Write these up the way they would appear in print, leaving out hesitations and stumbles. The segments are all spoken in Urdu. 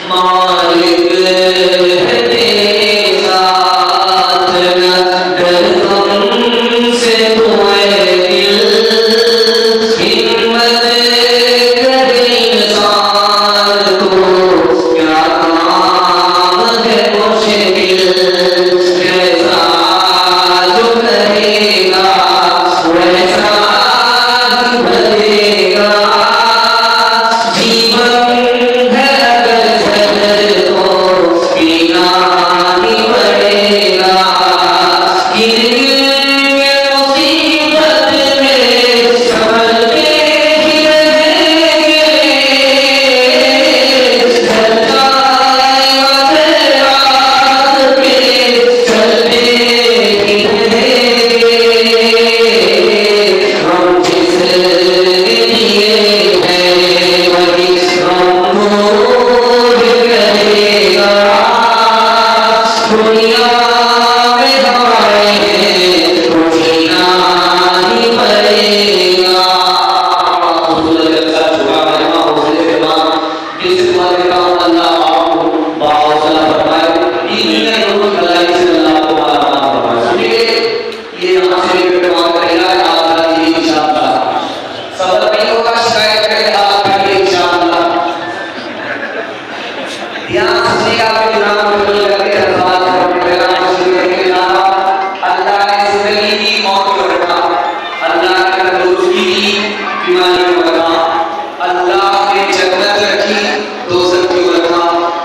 مالک ہے تیرے ساتھ نہ ڈر غم سے تو اے دل ہمت کرے انسان کو کیا کام ہے مشکل جیسا جو کرے گا ویسا ہی بھرے گا جیون ہے اگر زہر تو پینا ہی پڑے گا گر کے مصیبت میں سنبھلتے ہی رہیں گے جل جائے وقت رات پہ چلتے ہی رہیں گے ہم جس لیے ہیں وہی ہم پور کرے گا دنیا میں ہمارے ہیں تو جینا ہی پڑے گا حضور جلسہ چھوڑا کرنا حضور کرام جس تمہارے کام اللہ آپ کو باحوصلہ فرمائے دین میں ضرور اللہ سے اللہ کو مالا فرمائے سنیے یہ یہاں سے لے کر کام کرے گا آپ کا یہ انشاءاللہ صبر نہیں ہوگا شکایت کرے آپ کا یہ انشاءاللہ یہاں سے آپ کے نام کو کر کے الفاظ کرنے پیغام رسول کے علاوہ اللہ نے زندگی کی موت کو رکھا اللہ نے تندرستی کی بیماری کو رکھا اللہ نے جنت رکھی دوزخ کو رکھا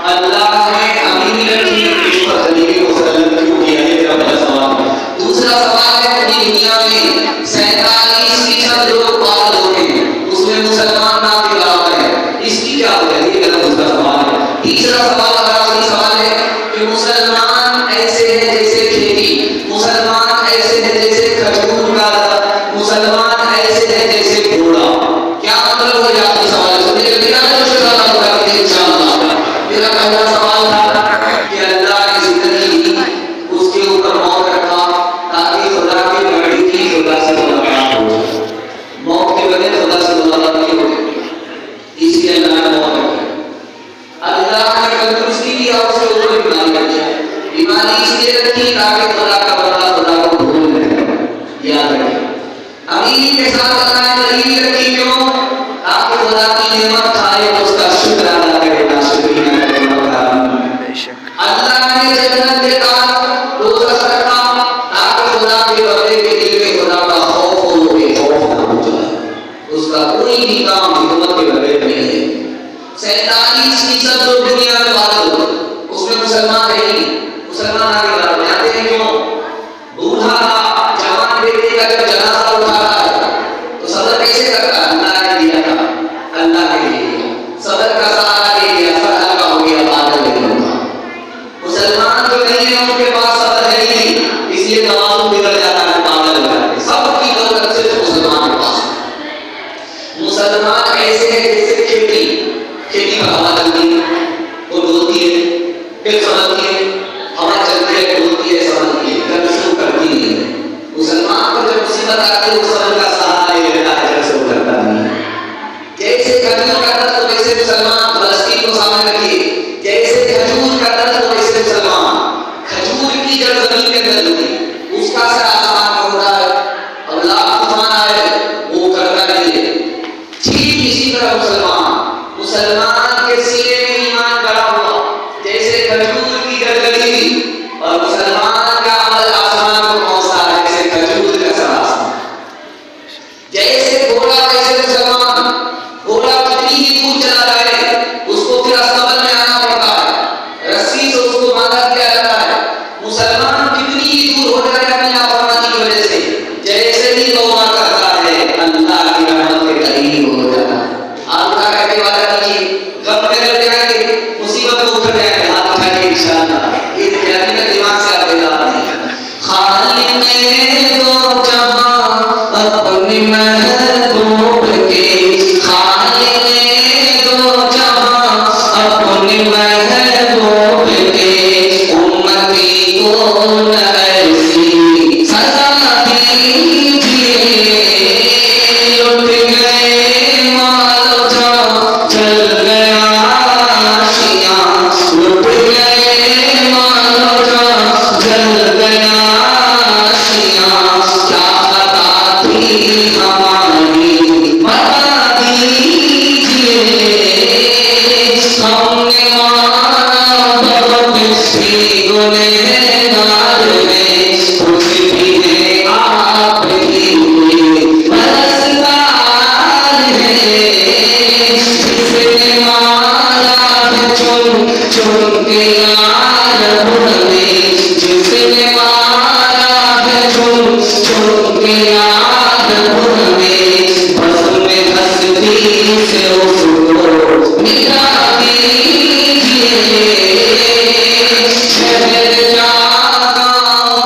اللہ نے امین رکھی عشق و خلیل کو سلم کیوں کیا ہے میرا پہلا سوال ہے دوسرا سوال ہے پوری دنیا میں 47% لوگ پاگل ہو گئے اس میں مسلمان نام کے برابر ہے اس کی کیا وجہ ہے یہ میرا دوسرا سوال ہے تیسرا سوال آخری سوال ہے کہ مسلمان ایسے ہیں جیسے کھیتی مسلمان ایسے ہیں جیسے کھجور کا درخت مسلمان ایسے ہیں جیسے گھوڑا کیا مطلب ہو جاتی سوال ہے سنیے میرا دوسرا سوال ہوگا کہ انشاءاللہ میرا پہلا سوال تھا کہ اللہ نے زندگی دی اس کے اوپر موت رکھا تاکہ خدا کی بڑی کی خدا سے ملاقات ہو موت کے بغیر خدا سے ملاقات نہیں ہوتی اس لیے اللہ نے موت رکھی اللہ نے تندرستی کی اور اس کے اوپر بیماری رکھی بیماری اس لیے رکھی تاکہ خدا کا بندہ خدا کو بھول نہ یاد رکھے امیر کے ساتھ اللہ نے غریبی رکھی کیوں تاکہ خدا کی نعمت کھائے تو اس کا شکر ادا کرے نا شکریہ کرے اللہ نے جنت کے ساتھ دوزخ رکھا تاکہ خدا کے بندے کے دل میں خدا کا خوف ہو کہ خوف نہ ہو جائے اس کا کوئی بھی کام حکمت کے بغیر نہیں ہے 47% لوگ دنیا میں پاگل ہو اس میں مسلمان نہیں مسلمان آگے بڑھ جاتے ہیں کیوں بوڑھا جوان بیٹے کا جب جنازہ اٹھا رہا ہے تو صبر کیسے کرتا ہے اللہ نے دیا تھا اللہ نے دیا صبر کا سہارا لے لیا سر ہلکا ہو گیا پاگل نہیں ہوگا مسلمان جو نہیں ہے ان کے پاس صبر ہے ہی نہیں اس لیے توازن بگڑ جاتا ہے پاگل ہو جاتے ہیں سب کی دولت صرف مسلمان کے پاس مسلمان ایسے ہیں جیسے کھیتی پر ہوا چلتی ہے وہ ڈولتی ہے پھر سمجھتی ہے ہوا چلتی ہے ڈولتی ہے سمجھتی ہے جب شروع کرتی نہیں ہے مسلمان کو جب مصیبت آتی ہے وہ صبر کا سہارا لے لیتا ہے جب شروع کرتا نہیں ہے جیسے کھجور کا درخت ویسے مسلمان فلسطین کو سامنے رکھیے جیسے کھجور کا درخت ویسے مسلمان کھجور کی جڑ زمین کے اندر ہوتی اس کا اثر آسمان میں ہوتا ہے اب لاکھ طوفان آئے وہ کرتا نہیں ہے ٹھیک اسی طرح مسلمان کے سینے میں ایمان بڑا ہوا جیسے کھجور کی جڑ گلی ہوئی اور مسلمان کا عمل آسمان کو پہنچتا ہے جیسے کھجور کا اثر آسمان جیسے گھوڑا ویسے مسلمان گھوڑا کتنی ہی دور چلا جائے اس کو پھر استبل میں آنا پڑتا ہے رسی سے اس کو باندھا دیا جاتا ہے مسلمان کتنی ہی دور ہو جائے اپنی نافرمانی کی وجہ سے جیسے ہی توبہ کرتا ہے اللہ کی رحمت کے قریب ہو جاتا ہے آپ کا کہتے والا کیجیے غم میں گر جائیں گے مصیبت کو اٹھ جائیں گے ہاتھ اٹھا کے انشاءاللہ یہ جاتی کا دماغ سے آپ بیدار نہیں خالی میں دو جہاں اپنی محبوب کے خالی میں دو جہاں اپنی محبوب کے امتی کو نہ ایسی سزا دیجیے لٹ گئے مال جا چل گیا آشیاں چن کے لایا رب نے جس نے مارا ہے چن کے لایا رب نے بس میں ہستی سے اس کو مٹا دیجیے شہر جاگا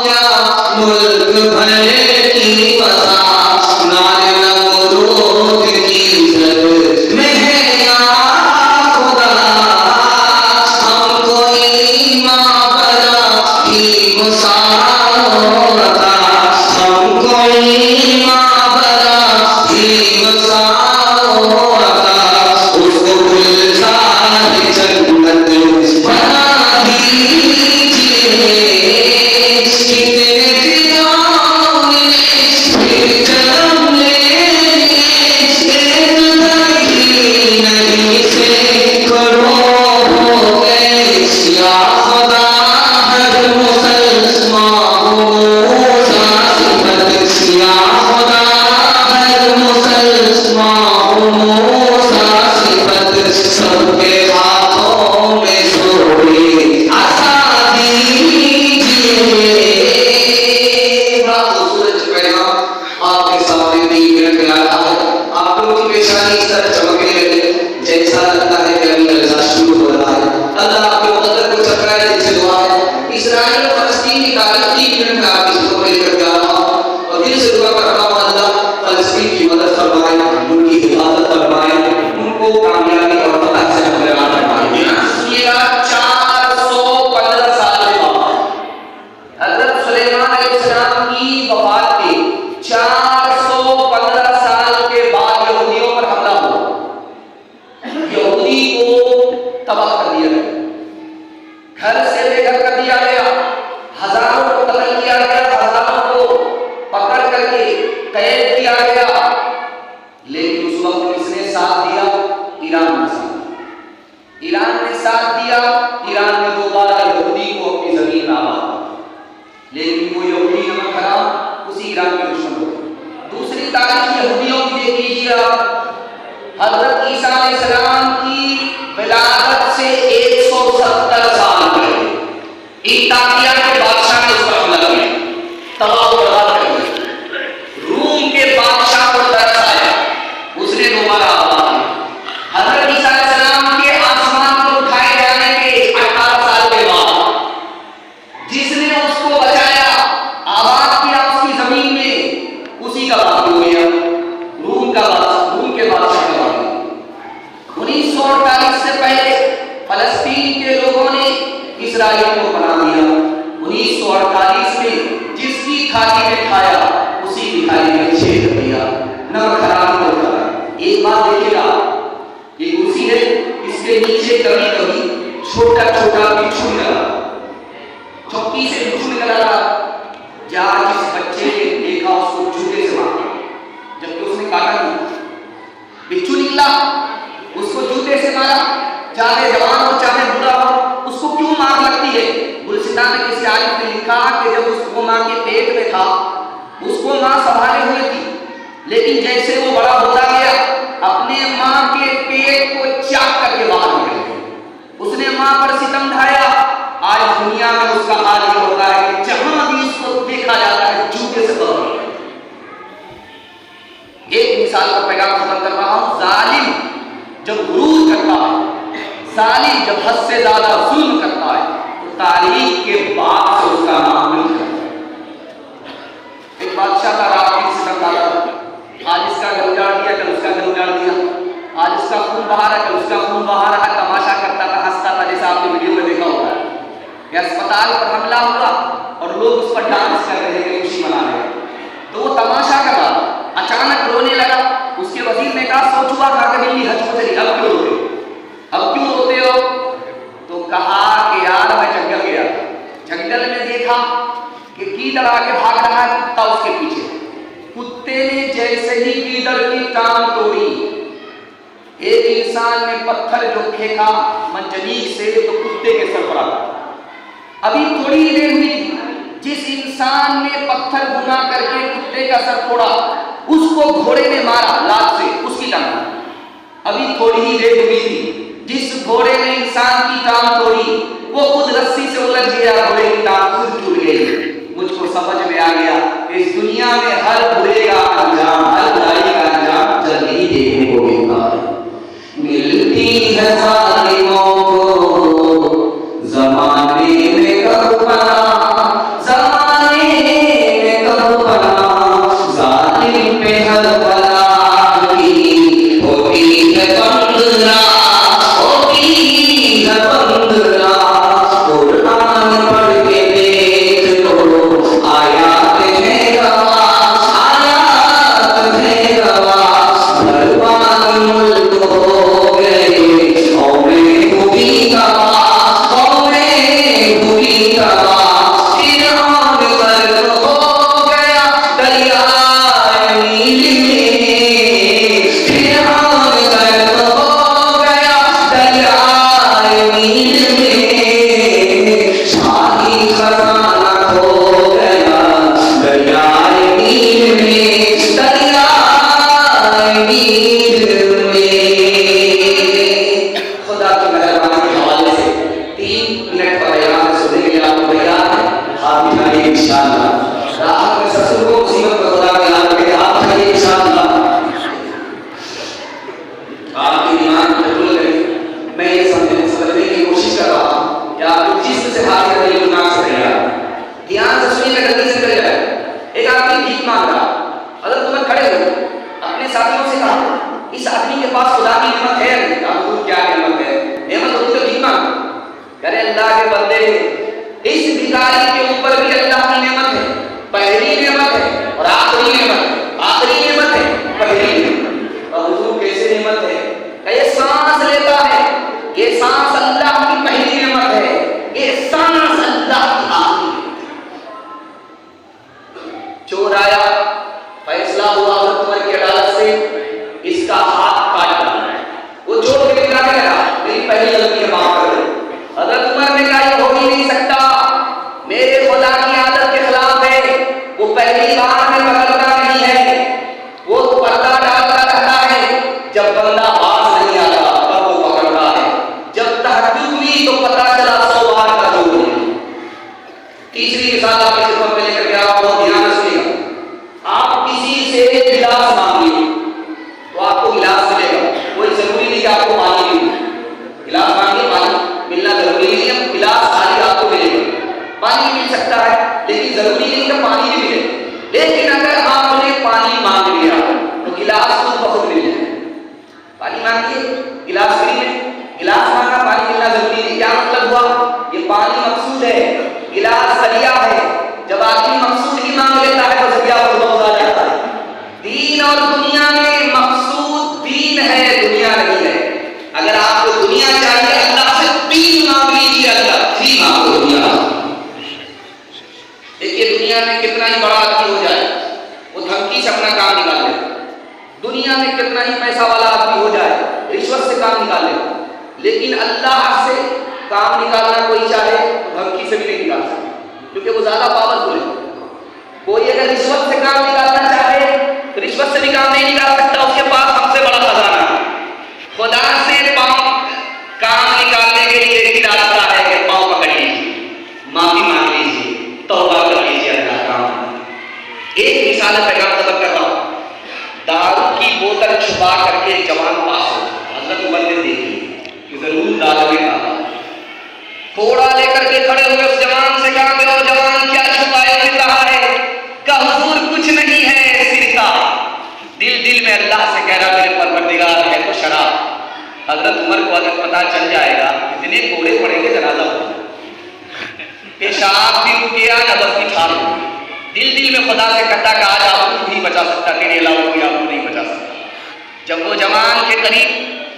کیا ملک بھر کی بسا نار نمرود کی زد میں ہے یا خدا ہم کو ایمان بنا ہی مساو رکھا ہم کو ایمان بنا ہی مساو رکھا اس کو گلزار جنت بنا دیجیے کتنے دنوں نے پھر جنم لینے ایک لڑکی نہیں سے کروڑوں ہو گئے یا خدا ہر مسلمان موسیٰ صفت یا خدا ہر مسلمان موسیٰ صفت سب کے ہاتھوں میں سوئے عصا دیجیے بڑا خوبصورت پیغام آپ کے سامنے بھی رکھ لایا ہے آپ لوگوں کی پیشانی اس طرح چمکنے لگے جیسا لگتا ہے کہ ابھی جلسہ شروع ہو رہا ہے اللہ آپ کے مقدر کو چکرائے جن سے دعا ہے اسرائیل اور فلسطین کی تاریخ 3 منٹ میں آپ کی خبر لے کر کے آ رہا ہوں اور دل سے دعا کرتا ہوں اللہ فلسطین کی مدد فرمائے ان کی حفاظت فرمائے ان کو کامیابی اور فتح سے ہمراہ فرمائے سنیے گا 415 سال کے بعد حضرت سلیمان علیہ السلام کی وفات کے 415 سال کے بعد یہودیوں پر حملہ ہوا یہودی کو تباہ کر دیا گیا گھر سے بے گھر کر دیا گیا ہزاروں کو قتل کیا گیا ہزاروں کو پکڑ کر کے قید کیا گیا لیکن اس وقت کس نے ساتھ دیا ایران نے ساتھ دیا ایران نے دوبارہ یہودی کو اپنی زمین میں آباد لیکن وہ یہودی نمک حرام اسی ایران کے دشمن ہو گئے دوسری تاریخ یہودیوں کی دیکھ لیجیے آپ حضرت عیسیٰ علیہ السلام کی ولادت سے 170 سال پہلے ایتھوپیا کے بادشاہ نے اس پر حملہ کیا تباہ و برباد کر دیا روم کے بادشاہ کو ترس آیا اس نے دوبارہ آباد کیا حضرت عیسیٰ علیہ السلام کے آسمان پر اٹھائے جانے کے 18 سال کے بعد جس نے اس کو بچایا آباد کیا اس کی زمین میں اسی کا باقی ہو گیا روم کے بادشاہ کا باقی 1948 سے پہلے فلسطین کے لوگوں نے اسرائیل کو بنا دیا 1948 میں جس کی تھالی میں کھایا اسی کی تھالی میں چھید دیا نمک حرام کو کھایا ایک بات دیکھیے گا یہ کرسی ہے اس کے نیچے کبھی کبھی چھوٹا چھوٹا بچھو نکلا چوکی سے بچھو نکلا رہا جا جس بچے نے دیکھا اس کو جوتے سے مارا جبکہ اس نے کاٹا نہیں بچھو نکلا اس کو جوتے سے مارا چاہے جوان ہو چاہے بوڑھا ہو اس کو کیوں مار لگتی ہے گلستان میں کسی عالم نے لکھا کہ جب اس کو ماں کے پیٹ میں تھا اس کو ماں سنبھالے ہوئے تھی لیکن جیسے وہ بڑا ہوتا گیا اپنے ماں کے پیٹ کو چاک کر کے باہر نکل گیا اس نے ماں پر ستم ڈھایا آج دنیا میں اس کا حال یہ ہوتا ہے کہ جہاں بھی اس کو دیکھا جاتا ہے جوتے سے پکڑ ایک مثال کا پیغام ختم کر رہا ہوں ظالم جب غرور کرتا ہے ظالم جب حد سے زیادہ ظلم کرتا ہے تو تاریخ کے بعد سے اس کا نام مل جاتا ہے ایک بادشاہ کا رات میں ستم ڈالا آج اس کا گھر اجاڑ دیا کل اس کا گھر اجاڑ دیا آج اس کا خون بہا رہا کل اس کا خون بہا رہا تماشا کرتا تھا ہنستا تھا جیسا آپ نے ویڈیو میں دیکھا ہوگا کہ اسپتال پر حملہ ہوا اور لوگ اس پر ڈانس کر رہے تھے خوشی منا رہے تو وہ تماشا کر رہا اچانک رونے لگا اس کے وزیر نے کہا سوچ ہوا تھا کہ میری حج کو چلی اب کیوں روتے ہو تو کہا کہ یار میں جنگل گیا جنگل میں دیکھا کہ کیڑ آگے بھاگ رہا ہے کتا اس کے پیچھے کتے نے جیسے ہی کیڑ کی ٹانگ توڑی ایک انسان نے پتھر جو پھینکا منجنیق سے تو کتے کے سر پر آ ابھی تھوڑی ہی دیر ہوئی تھی جس انسان نے پتھر گنا کر کے کتے کا سر توڑا اس کو گھوڑے نے مارا لات سے اس کی ٹانگ ابھی تھوڑی ہی دیر ہوئی تھی جس گھوڑے نے انسان کی ٹانگ توڑی وہ خود رسی سے الجھ گیا، گھوڑے کی ٹانگ خود ٹوٹ گئی۔ مجھ کو سمجھ میں آ گیا کہ اس دنیا میں ہر برے کا انجام، ہر برائی کا انجام جلد ہی دیکھنے کو ملتا ہے۔ ملتی ہے ظالموں کو زمانے میں کب پناہ، زمانے میں کب پناہ، ظالم پہ ہر بلا کی ہوتی ہے بندنا، ہوتی ہے بندنا۔ قرآن پڑھ کے دیکھ لو، آیات ہیں گواہ، آیات ہیں گواہ، برباد ملک ہو گئے، قومیں ہوئی تباہ، قومیں ہوئی تباہ، فرعون غرق ہو گیا دریائے نیل میں، فرعون غرق ہو گیا دریائے نیل میں، شاہی خزانہ کھو گیا دریائے نیل میں، دریائے نیل میں۔ خدا کی مہربانی کے حوالے سے 3 منٹ کا بیان سننے کے لیے آپ کو تیار ہے؟ آپ بھی انشاءاللہ راحت میں سب کو مصیبت میں خدا کے نام کے آپ کھائیے انشاءاللہ۔ آپ کی ایمان قبول کریں۔ میں یہ سمجھنے کی کوشش کر رہا ہوں کہ آپ کو جسم سے حاضر کرنے کی نام سے رہا دھیان سے سنیے گا، جلدی سے کر جائے۔ ایک آدمی بھیک مانگ رہا، اگر تمہیں کھڑے ہو اپنے ساتھیوں سے کہا اس آدمی کے پاس خدا کی نعمت ہے نہیں، آپ کیا نعمت ہے؟ نعمت ہوتی تو بھیک مانگ کرے اللہ کے بندے، اس بھکاری کے اوپر بھی اللہ کی نعمت ہے، پہلی نعمت ہے اور آخری نعمت ہے، آخری نعمت ہے پہلی نعمت۔ اور حضور کیسے نعمت ہے کہ یہ سانس لیتا ہے، یہ سانس اللہ کی پہلی نعمت ہے، یہ سانس اللہ کی آخری نعمت ہے۔ چور آیا، فیصلہ ہوا حضرت عمر کی عدالت سے، اس کا ہاتھ کاٹ ڈالا۔ وہ چور کے کہنے لگا میری پہلی غلطی ہے، معاف کر دو۔ حضرت عمر نے کہا یہ ہو ہی نہیں سکتا، میرے خدا کی عادت کے خلاف ہے، وہ پہلی بار میں پکڑتا نہیں ہے، وہ پردہ ڈالتا رہتا ہے، جب بندہ باز نہیں آتا تب وہ پکڑتا ہے، جب تحقیق ہوئی تو پتہ چلا 100 بار کا جھوٹ ہے۔ تیسری مثال آپ کی خدمت میں لے کر کے آپ کو دھیان سے سنیے گا۔ آپ کسی سے گلاس مانگیے تو آپ کو گلاس ملے گا، کوئی ضروری نہیں کہ آپ کو پانی ملے۔ گلاس مانگیے، پانی ملنا ضروری نہیں ہے، گلاس خالی آپ کو ملے گا، پانی مل سکتا ہے لیکن ضروری نہیں کہ پانی بھی ملے۔ لیکن اگر آپ نے پانی مانگ لیا تو گلاس خود بخود مل جائے۔ پانی مانگیے، گلاس فری میں، گلاس مانگا، پانی ملنا ضروری نہیں۔ کیا مطلب ہوا؟ یہ پانی مقصود ہے، گلاس ذریعہ ہے۔ جب آدمی مقصود ہی مانگ لیتا ہے تو ذریعہ خود بخود آ جاتا ہے۔ دین اور دنیا میں مقصود دین ہے، دنیا نہیں ہے۔ اگر آپ کو دنیا چاہیے اللہ سے دین مانگ لیجیے، اللہ فری مانگو دنیا۔ دیکھیے دنیا میں کتنا ہی بڑا آدمی ہو جائے وہ دھمکی سے اپنا کام نکال لے، دنیا میں کتنا ہی پیسہ والا آدمی ہو جائے رشوت سے کام نکال لے، لیکن اللہ سے کام نکالنا کوئی چاہے تو دھمکی سے بھی نہیں نکال سکتا، کیونکہ وہ زیادہ پاورفل ہے۔ کوئی اگر رشوت سے کام نکالنا چاہے تو رشوت سے بھی کام نہیں نکال سکتا، اس کے پاس سب سے بڑا خزانہ ہے۔ خدا سے کام نکالنے کے لیے ایک ہی راستہ ہے کہ پاؤں پکڑ لیجیے، معافی مانگ لیجیے، توبہ کر لیجیے، اللہ کام۔ ایک مثال پیغام ختم کر رہا ہوں۔ دارو کی بوتل چھپا کر کے جوان پاس ہو، حضرت عمر نے دیکھی کہ ضرور دارو میں کھاتا، تھوڑا لے کر کے کھڑے ہوئے اس جوان سے کہا کہ او جوان کیا چھپائے پھر رہا ہے؟ کہ حضور کچھ نہیں ہے سرکہ۔ دل میں اللہ سے کہہ رہا میرے پروردگار ہے تو شراب۔ حضرت عمر کو اگر پتہ چل جائے گا اتنے کوڑے پڑیں گے جنازہ ہو، پیشاب بھی رک گیا، نظر بھی ٹھار ہو گئی۔ دل میں خدا سے کہتا کہ آج آپ کو نہیں بچا سکتا، تیرے علاوہ کوئی آپ کو نہیں بچا سکتا۔ جب وہ جوان کے قریب،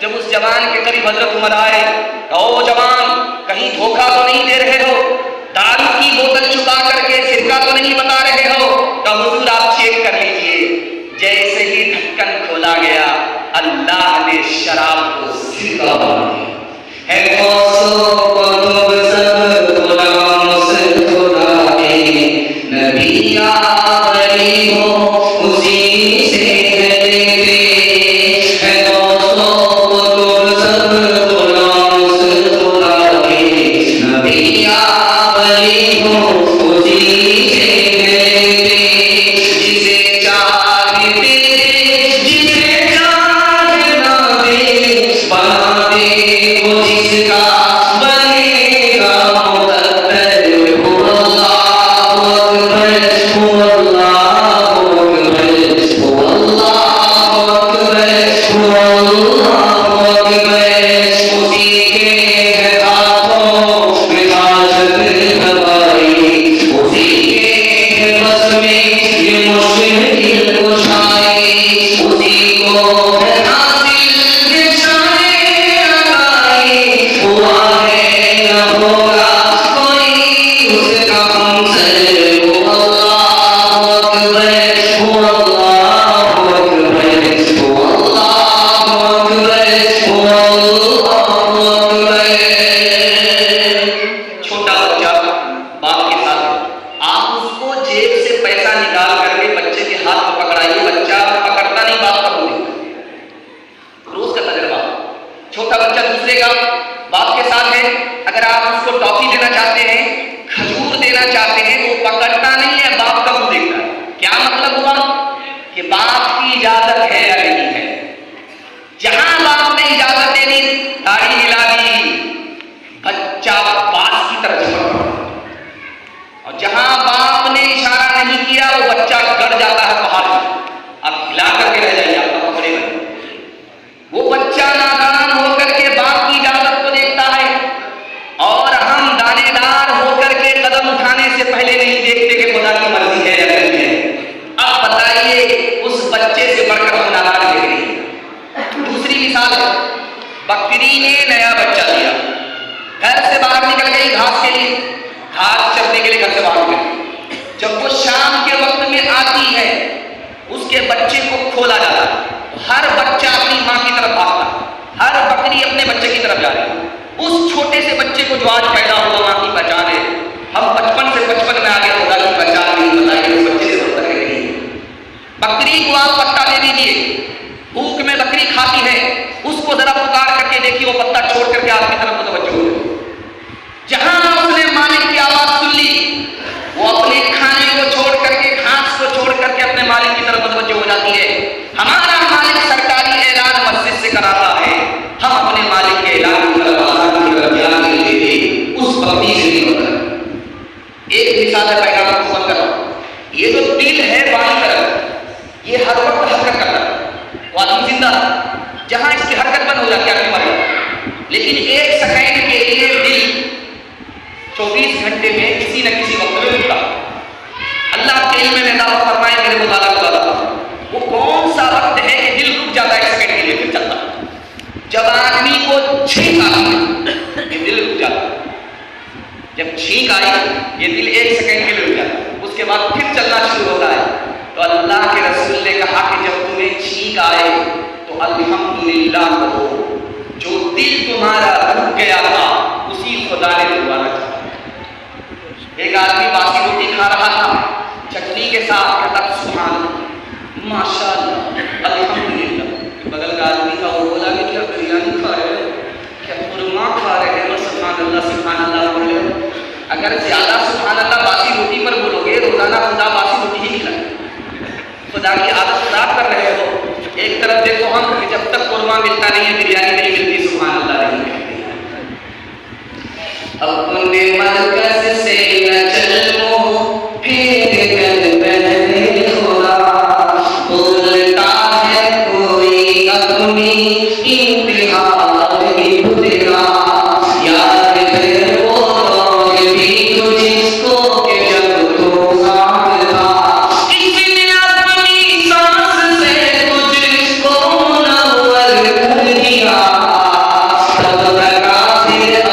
جب اس جوان کے قریب حضرت عمر آئے، او جوان کہیں دھوکہ تو نہیں دے رہے ہو، دارو کی بوتل چھپا کر کے سرکہ تو نہیں بتا رہے ہو؟ کہ حضور آپ چیک کر لیجئے۔ جیسے ہی ڈھکن کھولا گیا اللہ نے شراب کو سرکہ بنا دیا۔ ہے کوسوں کو تم سب غلام سے خدا کے، نبی آخری ہو اسی سے لیتے۔ ہے کوسوں کو تم سب غلام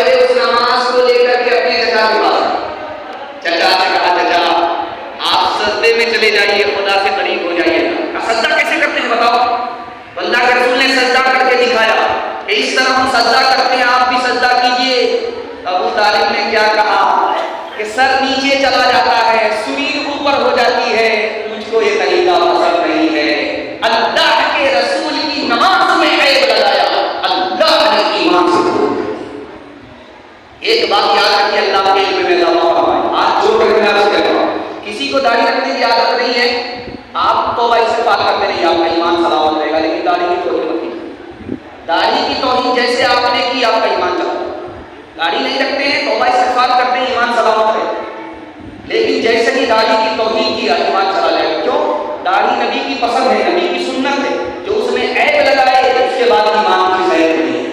پہلے اس نماز کو لے کر کے اپنے چچا کے پاس، چچا سے کہا چچا آپ سجدے میں چلے جائیے، خدا سے قریب ہو جائیے گا۔ سجدہ کیسے کرتے ہیں بتاؤ؟ اللہ کے رسول نے سجدہ کر کے دکھایا کہ اس طرح ہم سجدہ کرتے ہیں، آپ بھی سجدہ کیجئے۔ ابو طالب نے کیا کہا کہ سر نیچے چلا جاتا ہے، سریر اوپر ہو جاتی ہے، مجھ کو یہ طریقہ پسند نہیں ہے۔ اللہ کے رسول کی نماز میں عیب لگایا، اللہ نے ایمان سے دور۔ ایک بات یاد رکھیے، اللہ کے علم میں اضافہ فرمائے۔ آج جو کر کے میں آپ سے کہتا ہوں، کسی کو داڑھی رکھنے کی عادت نہیں ہے، آپ توبہ استغفار کرتے رہیے، آپ کا ایمان سلامت رہے گا، لیکن داڑھی کی توہین مت کیجیے۔ داڑھی کی توہین جیسے آپ نے کی، آپ کا ایمان چلا۔ داڑھی نہیں رکھتے ہیں، توبہ استغفار کرتے ہیں، ایمان سلامت رہے گا، لیکن جیسے ہی داڑھی کی توہین کی، ایمان چلا جائے گا۔ کیوں؟ داڑھی نبی کی پسند ہے، نبی کی سنت ہے، جو اس میں عیب لگائے اس کے بعد ایمان کی خیر نہیں ہے۔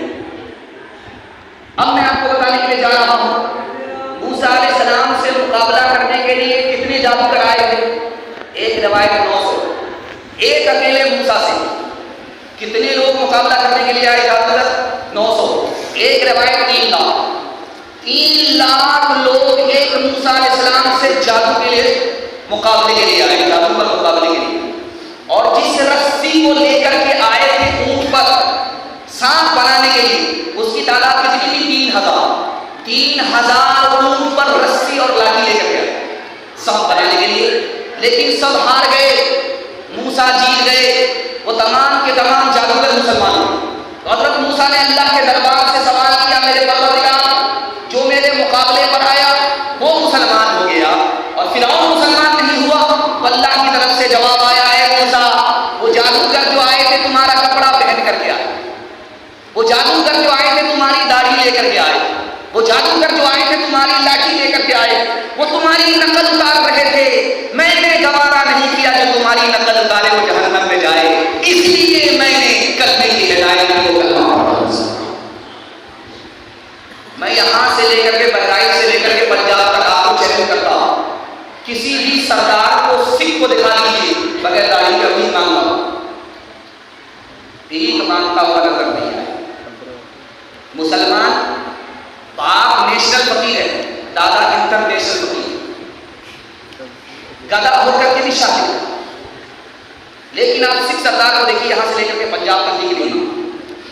اب میں آپ کو بتانے کے لیے جا رہا ہوں، موسیٰ علیہ السلام سے مقابلہ کرنے کے لیے کتنے جادوگر آئے تھے؟ ایک روایت 900، ایک اکیلے موسیٰ سے کتنے لوگ مقابلہ کرنے کے لیے آئے جادوگر؟ 900، ایک روایت 3 لاکھ، 3 لاکھ لوگ ایک موسیٰ علیہ السلام سے جادو کے لیے مقابلے کے لیے آئے، جادو پر مقابلے کے لیے۔ اور جس رسی کو لے کر کے آئے تھے اونٹ پر سانپ بنانے کے لیے، اس کی تعداد کتنی تھی؟ 3000 اونٹ پر رسی اور لاٹھی لے کر کے سانپ بنانے کے لیے، لیکن سب ہار گئے، موسیٰ جیت گئے، وہ تمام کے تمام جادوگر مسلمان ہوئے۔ تو حضرت موسیٰ نے اللہ کے دربار سے سوال کیا، میرے پروردگار، جو میرے مقابلے پر آیا وہ مسلمان ہو گیا اور فرعون مسلمان نہیں ہوا، تو اللہ کی طرف سے جواب آیا، اے موسیٰ، وہ جادوگر جو آئے تھے تمہارا کپڑا پہن کر کے آئے، وہ جادوگر جو آئے تھے تمہاری داڑھی لے کر کے آئے، وہ جادوگر جو آئے تھے تمہاری لاٹھی لے کر کے آئے، وہ تمہاری نقل اتار رہے تھے، میں نے گوارا نہیں کیا کہ تمہاری نقل اتارے وہ جہنم میں جائے، اس لیے میں نے کلمے کی ہدایت کو میں یہاں سے لے کر کے بہرائچ سے لے کر کے پنجاب تک آپ کو چیلنج کرتا ہوں، کسی بھی سردار کو سکھ کو دکھا دیجیے بغیر داڑھی کا بھی مانگا، بھیک مانگتا ہوا نظر نہیں آئے۔ مسلمان باپ نیشنل فقیر ہے، دادا انٹرنیشنل فقیر، گدا ہو کر کے بھی شادی، لیکن آپ سکھ سردار کو دیکھیے یہاں سے لے کر کے پنجاب تک نکلی۔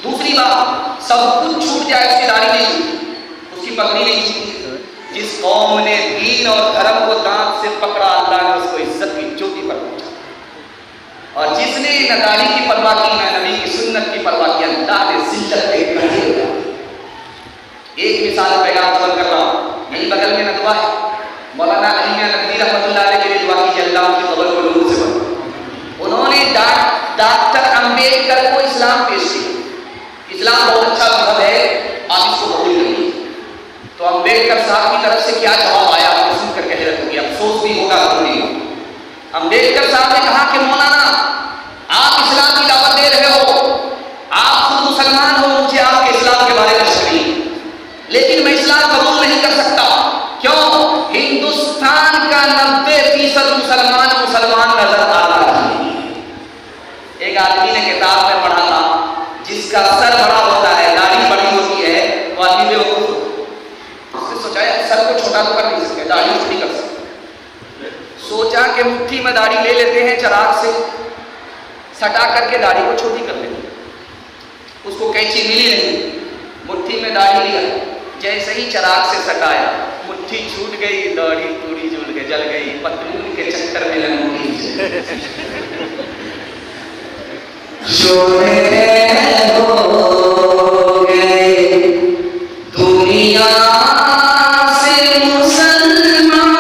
دوسری بات، سب کچھ چھوٹ جائے، اس کی داڑھی نہیں چھوٹی، اس کی پگڑی نہیں چھوٹی۔ جس قوم نے دین اور دھرم کو دانت سے پکڑا، اللہ نے اس کو عزت کی چوٹی پر پہنچا، اور جس نے نہ داڑھی کی پرواہ کی نہ نبی کی سنت کی پرواہ کی، اللہ نے ذلت پہ کھڑے۔ ایک مثال پیغام قبول کر رہا ہوں، یہیں بغل میں ندوہ ہے، مولانا علی میاں ندوی رحمۃ اللہ علیہ کے لیے دعا کیجیے، اللہ ان کی قبر کو نور سے بھر۔ انہوں نے ڈاکٹر امبیڈکر کو اسلام پیش کیا، اسلام بہت اچھا مذہب ہے، آپ اس کو قبول کریے۔ تو امبیڈکر صاحب کی طرف سے کیا جواب آیا، آپ کو سن کر کے حیرت ہوگی، افسوس بھی ہوگا ضروری ہوگا۔ امبیڈکر صاحب نے کہا کہ مولانا آپ اسلام کی دعوت دے رہے ہو، آپ خود مسلمان ہو، مجھے آپ کے اسلام کے بارے میں شک نہیں، لیکن میں اسلام قبول نہیں کر سکتا۔ کیوں؟ ہندوستان کا 90% مسلمان نظر آتا ہے۔ ایک آدمی نے کتاب میں پڑھا تھا، جس کا سر بڑا ہوتا ہے، داڑھی بڑی ہوتی ہے، وہ آدمی بے وقوف ہوتا ہے۔ اس نے سوچا سر کو چھوٹا تو کر نہیں سکتے، داڑھی چھوٹی کر سکتے، سوچا کہ مٹھی میں داڑھی لے لیتے ہیں، چراغ سے سٹا کر کے داڑھی کو چھوٹی کر لیتے ہیں۔ اس کو کینچی ملی نہیں، مٹھی میں داڑھی لیا، جیسے ہی چراغ سے سٹایا، مٹھی چھوٹ گئی، داڑھی پوری جل گئی، پتلون کے چکر میں لگی۔ دنیا سے مسلمان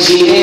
سینے